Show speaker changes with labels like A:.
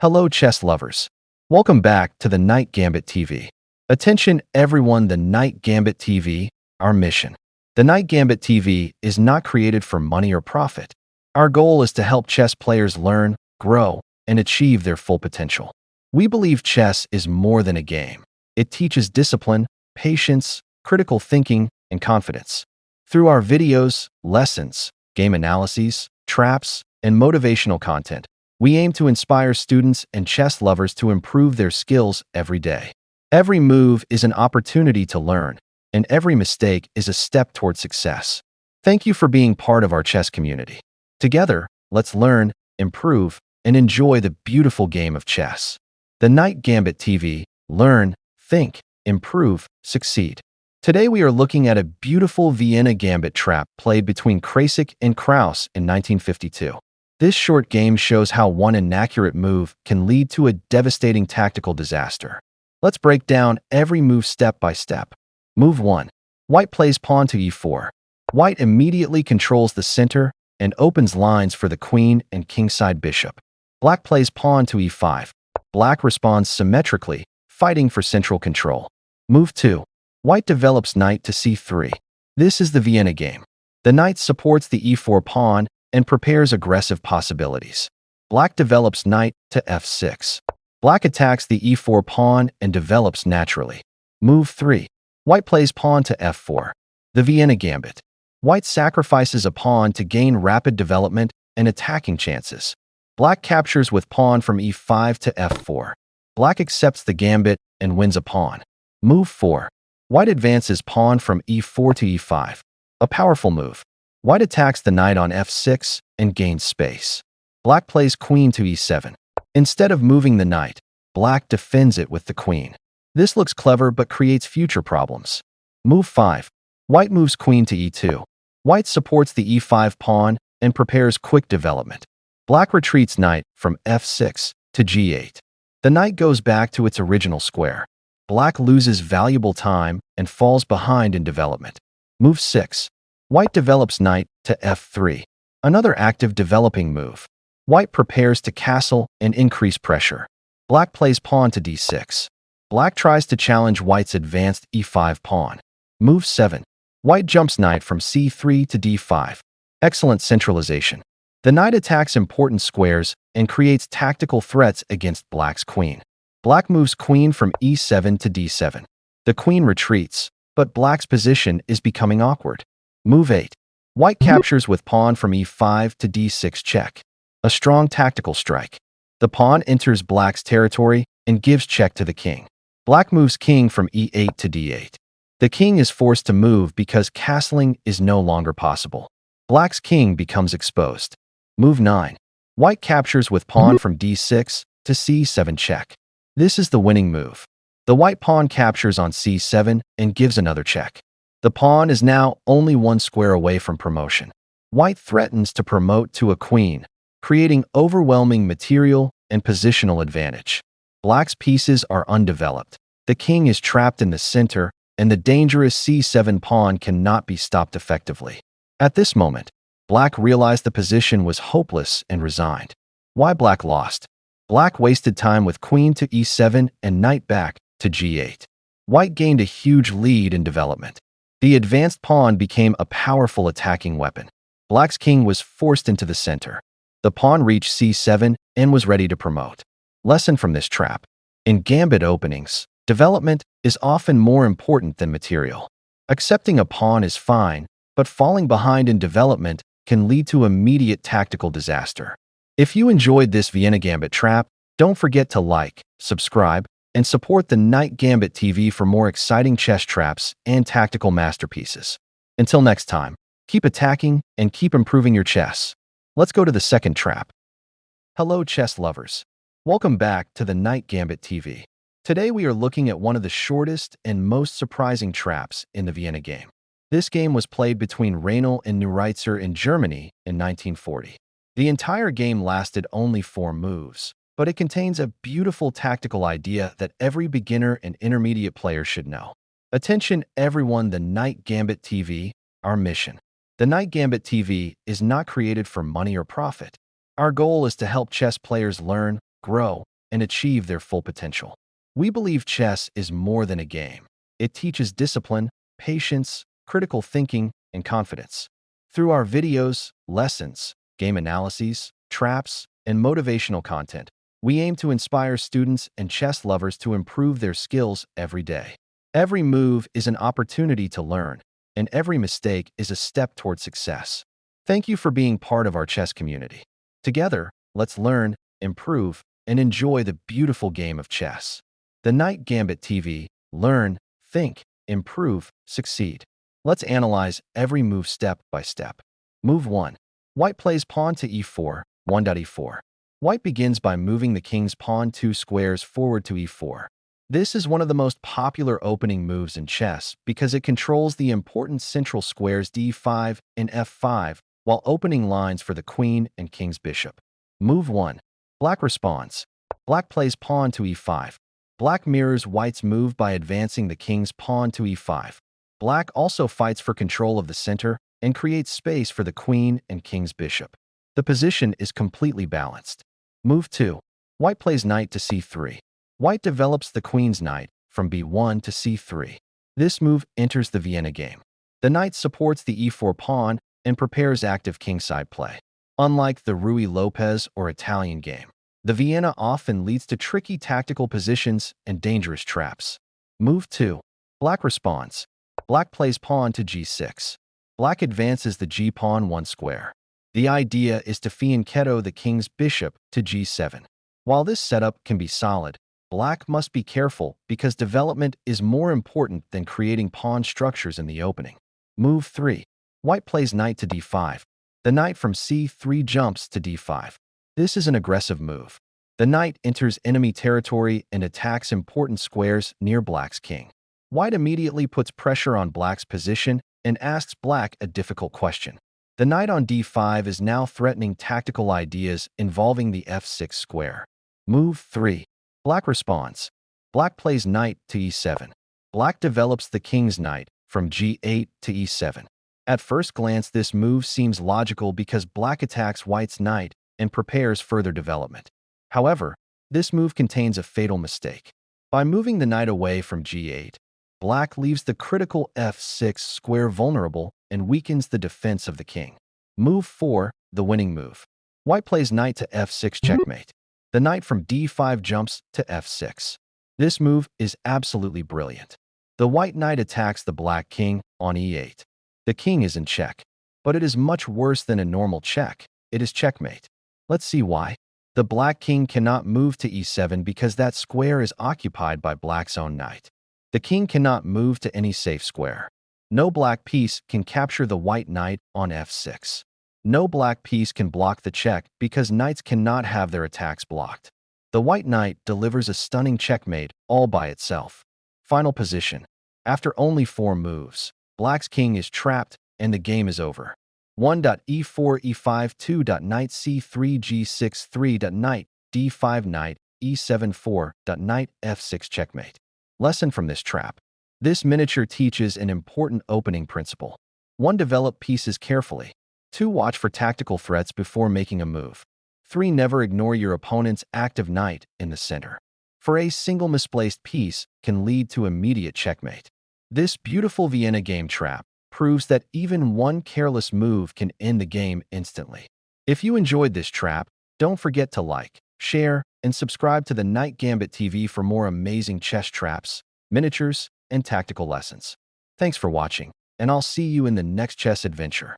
A: Hello, chess lovers. Welcome back to the Night Gambit TV. Attention, everyone, the Night Gambit TV, our mission. The Night Gambit TV is not created for money or profit. Our goal is to help chess players learn, grow, and achieve their full potential. We believe chess is more than a game. It teaches discipline, patience, critical thinking, and confidence. Through our videos, lessons, game analyses, traps, and motivational content, we aim to inspire students and chess lovers to improve their skills every day. Every move is an opportunity to learn, and every mistake is a step toward success. Thank you for being part of our chess community. Together, let's learn, improve, and enjoy the beautiful game of chess. The Night Gambit TV, learn, think, improve, succeed. Today we are looking at a beautiful Vienna Gambit trap played between Krasik and Kraus in 1952. This short game shows how one inaccurate move can lead to a devastating tactical disaster. Let's break down every move step by step. Move 1. White plays pawn to e4. White immediately controls the center and opens lines for the queen and kingside bishop. Black plays pawn to e5. Black responds symmetrically, fighting for central control. Move 2. White develops knight to c3. This is the Vienna game. The knight supports the e4 pawn and prepares aggressive possibilities. Black develops knight to f6. Black attacks the e4 pawn and develops naturally. Move 3. White plays pawn to f4. The Vienna Gambit. White sacrifices a pawn to gain rapid development and attacking chances. Black captures with pawn from e5 to f4. Black accepts the gambit and wins a pawn. Move 4. White advances pawn from e4 to e5. A powerful move. White attacks the knight on f6 and gains space. Black plays queen to e7. Instead of moving the knight, Black defends it with the queen. This looks clever but creates future problems. Move 5. White moves queen to e2. White supports the e5 pawn and prepares quick development. Black retreats knight from f6 to g8. The knight goes back to its original square. Black loses valuable time and falls behind in development. Move 6. White develops knight to f3. Another active developing move. White prepares to castle and increase pressure. Black plays pawn to d6. Black tries to challenge White's advanced e5 pawn. Move 7. White jumps knight from c3 to d5. Excellent centralization. The knight attacks important squares and creates tactical threats against Black's queen. Black moves queen from e7 to d7. The queen retreats, but Black's position is becoming awkward. Move 8. White captures with pawn from e5 to d6 check. A strong tactical strike. The pawn enters Black's territory and gives check to the king. Black moves king from e8 to d8. The king is forced to move because castling is no longer possible. Black's king becomes exposed. Move 9. White captures with pawn from d6 to c7 check. This is the winning move. The white pawn captures on c7 and gives another check. The pawn is now only one square away from promotion. White threatens to promote to a queen, creating overwhelming material and positional advantage. Black's pieces are undeveloped. The king is trapped in the center, and the dangerous c7 pawn cannot be stopped effectively. At this moment, Black realized the position was hopeless and resigned. Why Black lost? Black wasted time with queen to e7 and knight back to g8. White gained a huge lead in development. The advanced pawn became a powerful attacking weapon. Black's king was forced into the center. The pawn reached c7 and was ready to promote. Lesson from this trap. In gambit openings, development is often more important than material. Accepting a pawn is fine, but falling behind in development can lead to immediate tactical disaster. If you enjoyed this Vienna Gambit trap, don't forget to like, subscribe, and support the Night Gambit TV for more exciting chess traps and tactical masterpieces. Until next time, keep attacking and keep improving your chess. Let's go to the second trap. Hello, chess lovers. Welcome back to the Night Gambit TV. Today we are looking at one of the shortest and most surprising traps in the Vienna game. This game was played between Rainel and Neureitzer in Germany in 1940. The entire game lasted only 4 moves, but it contains a beautiful tactical idea that every beginner and intermediate player should know. Attention everyone, the Night Gambit TV, our mission. The Night Gambit TV is not created for money or profit. Our goal is to help chess players learn, grow, and achieve their full potential. We believe chess is more than a game. It teaches discipline, patience, critical thinking, and confidence. Through our videos, lessons, game analyses, traps, and motivational content, we aim to inspire students and chess lovers to improve their skills every day. Every move is an opportunity to learn, and every mistake is a step toward success. Thank you for being part of our chess community. Together, let's learn, improve, and enjoy the beautiful game of chess. The Knight Gambit TV. Learn, think, improve, succeed. Let's analyze every move step by step. Move 1. White plays pawn to e4, 1.e4. White begins by moving the king's pawn 2 squares forward to e4. This is one of the most popular opening moves in chess because it controls the important central squares d5 and f5 while opening lines for the queen and king's bishop. Move 1. Black responds. Black plays pawn to e5. Black mirrors White's move by advancing the king's pawn to e5. Black also fights for control of the center and creates space for the queen and king's bishop. The position is completely balanced. Move 2. White plays knight to c3. White develops the queen's knight from b1 to c3. This move enters the Vienna game. The knight supports the e4 pawn and prepares active kingside play. Unlike the Ruy Lopez or Italian game, the Vienna often leads to tricky tactical positions and dangerous traps. Move 2. Black responds. Black plays pawn to g6. Black advances the g-pawn 1 square. The idea is to fianchetto the king's bishop to g7. While this setup can be solid, Black must be careful because development is more important than creating pawn structures in the opening. Move 3. White plays knight to d5. The knight from c3 jumps to d5. This is an aggressive move. The knight enters enemy territory and attacks important squares near Black's king. White immediately puts pressure on Black's position and asks Black a difficult question. The knight on d5 is now threatening tactical ideas involving the f6 square. Move 3. Black responds. Black plays knight to e7. Black develops the king's knight from g8 to e7. At first glance, this move seems logical because Black attacks White's knight and prepares further development. However, this move contains a fatal mistake. By moving the knight away from g8, Black leaves the critical f6 square vulnerable and weakens the defense of the king. Move 4, the winning move. White plays knight to f6 checkmate. The knight from d5 jumps to f6. This move is absolutely brilliant. The white knight attacks the black king on e8. The king is in check, but it is much worse than a normal check. It is checkmate. Let's see why. The black king cannot move to e7 because that square is occupied by black's own knight. The king cannot move to any safe square. No black piece can capture the white knight on f6. No black piece can block the check because knights cannot have their attacks blocked. The white knight delivers a stunning checkmate all by itself. Final position. After only 4 moves, black's king is trapped and the game is over. 1.e4 e5 2. Knight c3 g6 3. Knight d5 knight e7 4. Knight f6 checkmate. Lesson from this trap. This miniature teaches an important opening principle. 1. Develop pieces carefully. 2. Watch for tactical threats before making a move. 3. Never ignore your opponent's active knight in the center, for a single misplaced piece can lead to immediate checkmate. This beautiful Vienna game trap proves that even one careless move can end the game instantly. If you enjoyed this trap, don't forget to like, share, and subscribe to the Knight Gambit TV for more amazing chess traps, miniatures, and tactical lessons. Thanks for watching, and I'll see you in the next chess adventure.